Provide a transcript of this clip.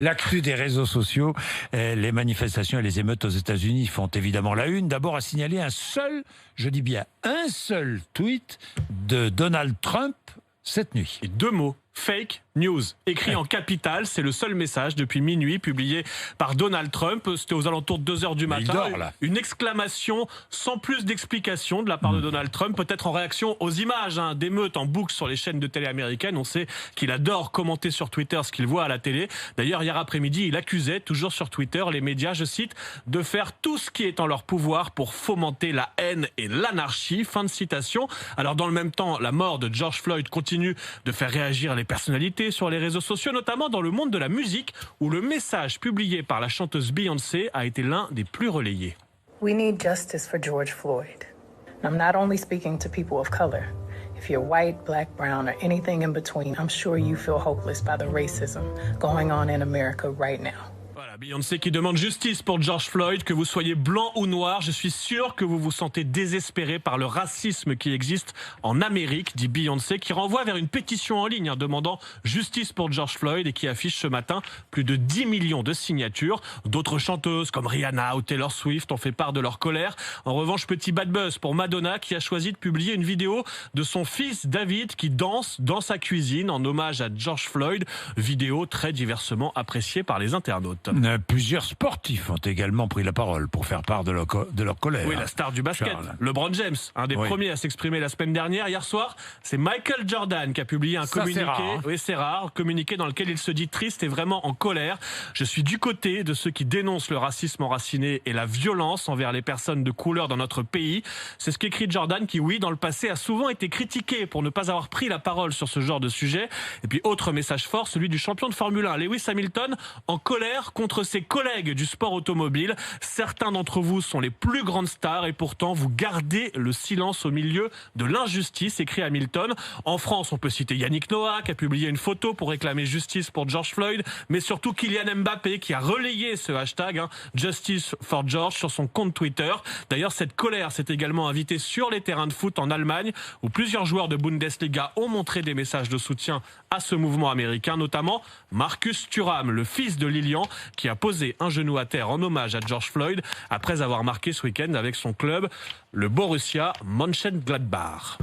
L'actu des réseaux sociaux, les manifestations et les émeutes aux États-Unis font évidemment la une. D'abord à signaler un seul, je dis bien un seul tweet de Donald Trump cette nuit. Et deux mots, fake news, écrit en capital, c'est le seul message depuis minuit publié par Donald Trump. C'était aux alentours de 2 heures du matin. Il dort, là. Une exclamation sans plus d'explication de la part de Donald Trump, peut-être en réaction aux images d'émeutes en boucle sur les chaînes de télé américaines. On sait qu'il adore commenter sur Twitter ce qu'il voit à la télé. D'ailleurs, hier après-midi, il accusait, toujours sur Twitter, les médias, je cite, de faire tout ce qui est en leur pouvoir pour fomenter la haine et l'anarchie. Fin de citation. Alors, dans le même temps, la mort de George Floyd continue de faire réagir les personnalités sur les réseaux sociaux, notamment dans le monde de la musique, où le message publié par la chanteuse Beyoncé a été l'un des plus relayés. We need justice for George Floyd. And I'm not only speaking to people of color. If you're white, black, brown, or anything in between, I'm sure you feel hopeless by the racism going on in America right now. Voilà, Beyoncé qui demande justice pour George Floyd, que vous soyez blanc ou noir, je suis sûr que vous vous sentez désespéré par le racisme qui existe en Amérique, dit Beyoncé, qui renvoie vers une pétition en ligne demandant justice pour George Floyd et qui affiche ce matin plus de 10 millions de signatures. D'autres chanteuses comme Rihanna ou Taylor Swift ont fait part de leur colère. En revanche, petit bad buzz pour Madonna qui a choisi de publier une vidéo de son fils David qui danse dans sa cuisine en hommage à George Floyd, vidéo très diversement appréciée par les internautes. Plusieurs sportifs ont également pris la parole pour faire part de leur colère. Oui, la star du basket, Charles. LeBron James, un des premiers à s'exprimer la semaine dernière. Hier soir, c'est Michael Jordan qui a publié un communiqué. C'est rare, hein. Oui, c'est rare. Communiqué dans lequel il se dit triste et vraiment en colère. Je suis du côté de ceux qui dénoncent le racisme enraciné et la violence envers les personnes de couleur dans notre pays. C'est ce qu'écrit Jordan qui, oui, dans le passé, a souvent été critiqué pour ne pas avoir pris la parole sur ce genre de sujet. Et puis, autre message fort, celui du champion de Formule 1, Lewis Hamilton, en colère contre ses collègues du sport automobile. Certains d'entre vous sont les plus grandes stars et pourtant vous gardez le silence au milieu de l'injustice, écrit Hamilton. En France, on peut citer Yannick Noah qui a publié une photo pour réclamer justice pour George Floyd, mais surtout Kylian Mbappé qui a relayé ce hashtag Justice for George sur son compte Twitter. D'ailleurs, cette colère s'est également invitée sur les terrains de foot en Allemagne où plusieurs joueurs de Bundesliga ont montré des messages de soutien à ce mouvement américain, notamment Marcus Thuram, le fils de Lilian, qui a posé un genou à terre en hommage à George Floyd après avoir marqué ce week-end avec son club, le Borussia Mönchengladbach.